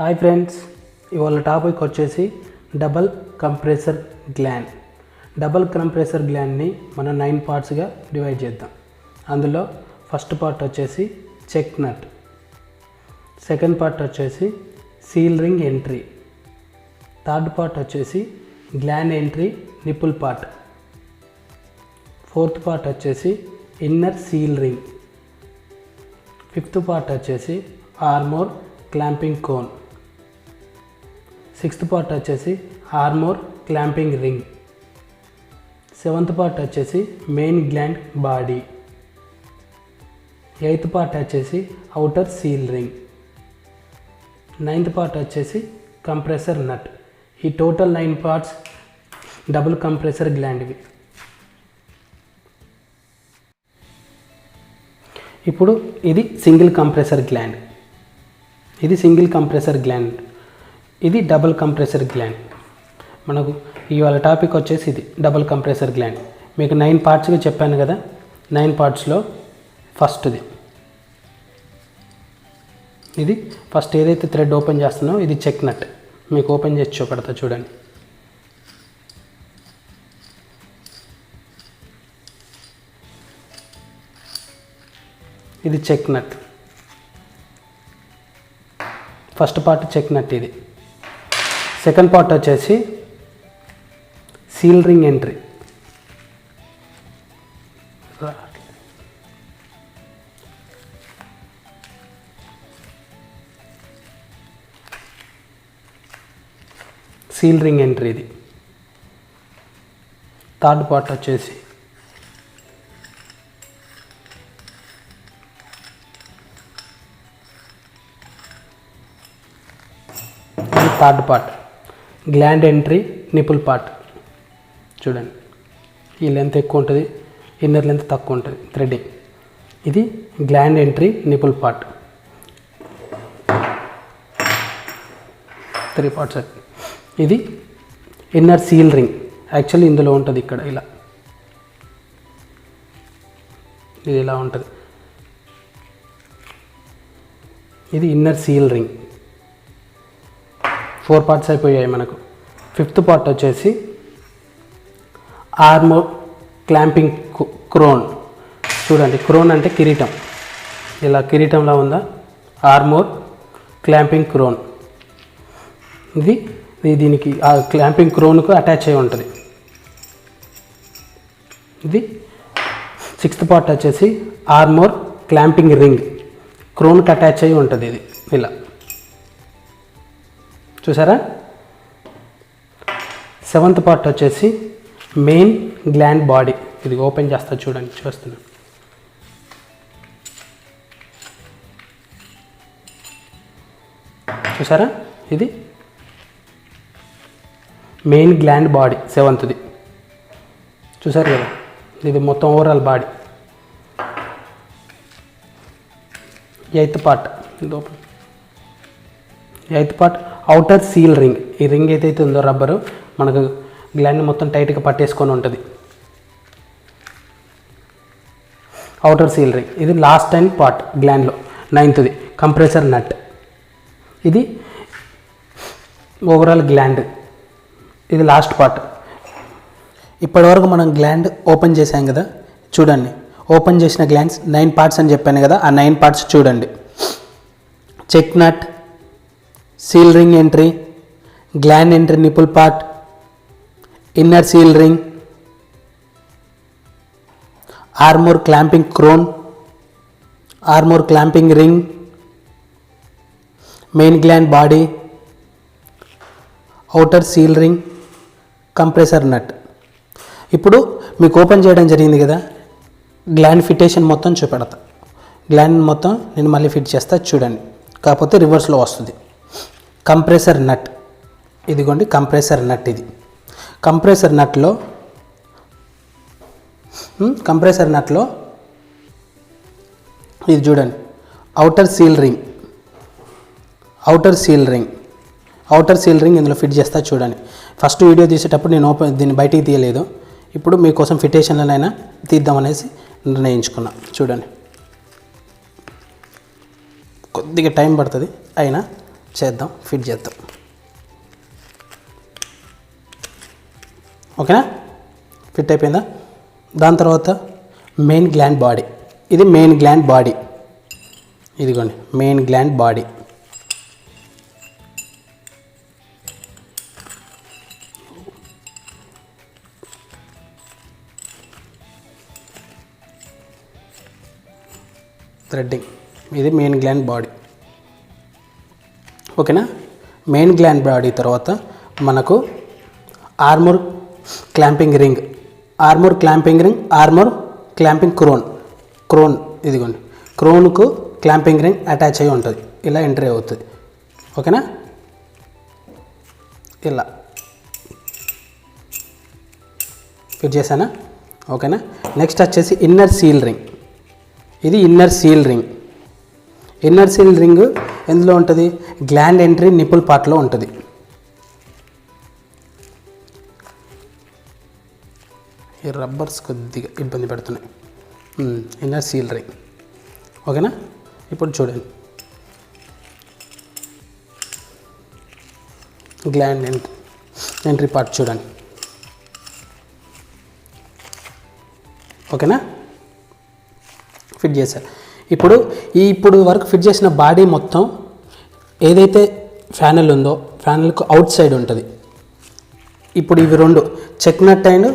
Hi friends, ఇవాళ topic వచ్చేసి double compressor gland. Double compressor గ్లాండ్ని మనం 9 పార్ట్స్గా డివైడ్ చేద్దాం. అందులో ఫస్ట్ పార్ట్ వచ్చేసి చెక్ నట్, సెకండ్ పార్ట్ వచ్చేసి seal ring entry, third part వచ్చేసి gland entry nipple part, fourth part వచ్చేసి inner seal ring, fifth part వచ్చేసి armour clamping cone, sixth part వచ్చేసి armour clamping ring, seventh part వచ్చేసి main gland body, eighth part వచ్చేసి outer seal ring, ninth part వచ్చేసి compressor నట్. ఈ total 9 parts double compressor గ్లాండ్వి. ఇప్పుడు ఇది single compressor gland, ఇది single compressor gland, ఇది double compressor gland. మనకు ఇవాళ టాపిక్ వచ్చేసి ఇది డబుల్ కంప్రెసర్ గ్లాండ్. మీకు 9 పార్ట్స్గా చెప్పాను కదా, 9 పార్ట్స్లో ఫస్ట్ది ఇది. ఫస్ట్ ఏదైతే థ్రెడ్ ఓపెన్ చేస్తున్నో ఇది చెక్ నట్. మీకు ఓపెన్ చేసి చూపెడతా చూడండి. ఇది చెక్ నట్, ఫస్ట్ పార్ట్ చెక్ నట్. ఇది సెకండ్ పార్ట్ వచ్చేసి seal ring entry. Seal ring entry ఇది. థర్డ్ పార్ట్ వచ్చేసి third part gland entry nipple part. చూడండి, ఈ లెంత్ ఎక్కువ ఉంటుంది, ఇన్నర్ లెంత్ తక్కువ ఉంటుంది థ్రెడ్డింగ్. ఇది gland entry nipple part. 3 parts. ఇది ఇన్నర్ సీల్ రింగ్. యాక్చువల్లీ ఇందులో ఉంటుంది, ఇక్కడ ఇలా, ఇది ఇలా ఉంటుంది. ఇది ఇన్నర్ సీల్ రింగ్. 4 పార్ట్స్ అయిపోయాయి మనకు. ఫిఫ్త్ పార్ట్ వచ్చేసి ఆర్మోర్ క్లాంపింగ్ క్రోన్. చూడండి, క్రోన్ అంటే కిరీటం, ఇలా కిరీటంలా ఉందా, ఆర్మోర్ క్లాంపింగ్ క్రోన్. ఇది దీనికి ఆ క్లాంపింగ్ క్రోన్కు అటాచ్ అయి ఉంటుంది. ఇది సిక్స్త్ పార్ట్ వచ్చేసి ఆర్మోర్ క్లాంపింగ్ రింగ్, క్రోన్కి అటాచ్ అయి ఉంటుంది. ఇది ఇలా చూసారా. సెవెంత్ పార్ట్ వచ్చేసి మెయిన్ గ్లాండ్ బాడీ. ఇది ఓపెన్ చేస్తా చూడండి, చూస్తున్నా. చూసారా, ఇది మెయిన్ గ్లాండ్ బాడీ, సెవెంత్ది. చూసారు కదా, ఇది మొత్తం ఓవరాల్ బాడీ. ఎయిత్ పార్ట్, ఇది open. Eighth part outer seal ring. ఈ రింగ్ ఏదైతే ఉందో రబ్బరు, మనకు గ్లాండ్ మొత్తం టైట్గా పట్టేసుకొని ఉంటుంది. Outer seal ring. ఇది లాస్ట్ 10 పార్ట్ గ్లాండ్లో, 9థది కంప్రెసర్ నట్. ఇది ఓవరాల్ గ్లాండ్, ఇది లాస్ట్ పార్ట్. ఇప్పటివరకు మనం గ్లాండ్ ఓపెన్ చేసాం కదా, చూడండి. ఓపెన్ చేసిన గ్లాండ్స్ 9 పార్ట్స్ అని చెప్పాను కదా, ఆ 9 పార్ట్స్ చూడండి. Check nut, seal ring entry, gland entry nipple part, inner seal ring, armour clamping cone, armour clamping ring, main gland body, outer seal ring, compressor nut. ఇప్పుడు మీకు ఓపెన్ చేయడం జరిగింది కదా, గ్లాండ్ ఫిటేషన్ మొత్తం చూపెడతా. గ్లాండ్ మొత్తం నేను మళ్ళీ ఫిట్ చేస్తా చూడండి, కాకపోతే రివర్స్లో వస్తుంది. కంప్రెసర్ నట్, ఇదిగోండి కంప్రెసర్ నట్. ఇది కంప్రెసర్ నట్లో ఇది చూడండి, outer seal ring, outer seal ring ఇందులో ఫిట్ చేస్తా చూడండి. ఫస్ట్ వీడియో తీసేటప్పుడు నేను దీన్ని బయటికి తీయలేదు, ఇప్పుడు మీకోసం ఫిటేషన్లనైనా తీద్దామనేసి నిర్ణయించుకున్నా. చూడండి, కొద్దిగా టైం పడుతుంది అయినా చేద్దాం, ఫిట్ చేద్దాం. ఓకేనా, ఫిట్ అయిపోయిందా. దాని తర్వాత మెయిన్ గ్లాండ్ బాడీ. ఇది మెయిన్ గ్లాండ్ బాడీ, ఇదిగోండి మెయిన్ గ్లాండ్ బాడీ. థ్రెడ్డింగ్, ఇది మెయిన్ గ్లాండ్ బాడీ. ఓకేనా, మెయిన్ గ్లాండ్ బాడీ తర్వాత మనకు armour clamping ring, armour clamping ring, armour clamping cone ఇదిగోండి, క్రోన్కు క్లాంపింగ్ రింగ్ అటాచ్ అయ్యి ఉంటుంది, ఇలా ఎంట్రీ అవుతుంది. ఓకేనా, ఇలా ఫిట్ చేశానా. ఓకేనా, నెక్స్ట్ వచ్చేసి ఇన్నర్ సీల్ రింగ్. ఇది inner seal ring. Inner seal ring ఎందులో ఉంటుంది, గ్లాండ్ ఎంట్రీ నిపుల్ పార్ట్లో ఉంటుంది. ఈ రబ్బర్స్ కొద్దిగా ఇబ్బంది పెడుతున్నాయి. Inner seal ring. ఓకేనా, ఇప్పుడు చూడండి గ్లాండ్ ఎంట్రీ పార్ట్ చూడండి. ఓకేనా, ఫిట్ చేశారు. ఇప్పుడు వరకు ఫిట్ చేసిన బాడీ మొత్తం ఏదైతే ఫ్యానల్ ఉందో ఫ్యానల్కు అవుట్ సైడ్ ఉంటుంది. ఇప్పుడు ఇవి రెండు check nut and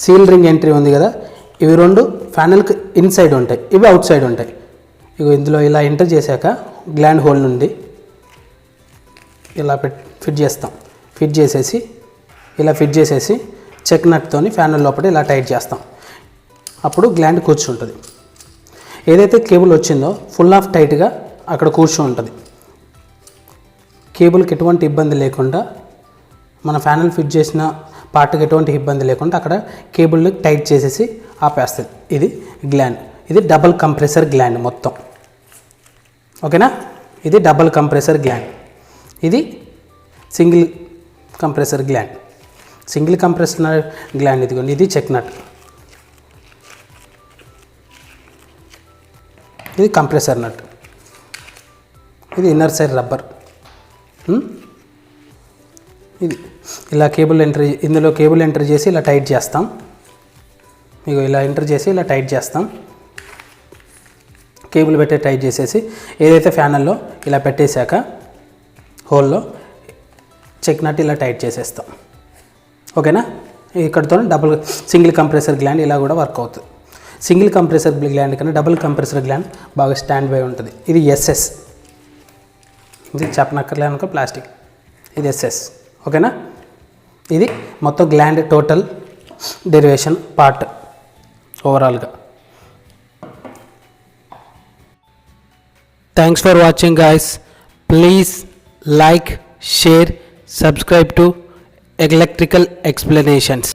seal ring entry ఉంది కదా, ఇవి రెండు ఫ్యానల్కి ఇన్సైడ్ ఉంటాయి, ఇవి అవుట్ సైడ్ ఉంటాయి. ఇవి ఇందులో ఇలా ఎంటర్ చేశాక గ్లాండ్ హోల్ నుండి ఇలా ఫిట్ చేస్తాం. ఫిట్ చేసేసి చెక్ నట్తోని ఫ్యానల్ లోపల ఇలా టైట్ చేస్తాం. అప్పుడు గ్లాండ్ కూర్చుంటుంది. ఏదైతే కేబుల్ వచ్చిందో ఫుల్ ఆఫ్ టైట్గా అక్కడ కూర్చొని ఉంటుంది. కేబుల్కి ఎటువంటి ఇబ్బంది లేకుండా, మన ఫ్యానల్ ఫిట్ చేసిన పార్ట్కి ఎటువంటి ఇబ్బంది లేకుండా అక్కడ కేబుల్ని టైట్ చేసేసి ఆపేస్తుంది. ఇది గ్లాండ్, ఇది డబుల్ కంప్రెసర్ గ్లాండ్ మొత్తం. ఓకేనా, ఇది డబుల్ కంప్రెసర్ గ్లాండ్, ఇది single compressor gland. Single compressor gland ఇదిగోండి, ఇది చెక్ నట్, ఇది కంప్రెసర్ నట్, ఇది ఇన్నర్ సైడ్ రబ్బర్. ఇది ఇలా ఇందులో కేబుల్ ఎంటర్ చేసి ఇలా టైట్ చేస్తాం. మీకు ఇలా ఎంటర్ చేసి ఇలా టైట్ చేస్తాం. కేబుల్ పెట్టి టైట్ చేసేసి ఏదైతే ఫ్యానల్లో ఇలా పెట్టేశాక హోల్లో చెక్ నట్ ఇలా టైట్ చేసేస్తాం. ఓకేనా, ఇక్కడతో సింగిల్ కంప్రెసర్ గ్లాండ్ ఇలా కూడా వర్క్ అవుతుంది. సింగిల్ కంప్రెసర్ గ్లాండ్ కన్నా డబుల్ కంప్రెసర్ గ్లాండ్ బాగా స్టాండ్ బై ఉంటుంది. ఇది ఎస్ఎస్, ఇది చెప్పనక్కర్లే అనుకో ప్లాస్టిక్, ఇది ఎస్ఎస్. ఓకేనా, ఇది మొత్తం గ్లాండ్ టోటల్ డెరివేషన్ పార్ట్ ఓవరాల్గా. Thanks for watching guys. Please like, share, subscribe to Electrical Explanations.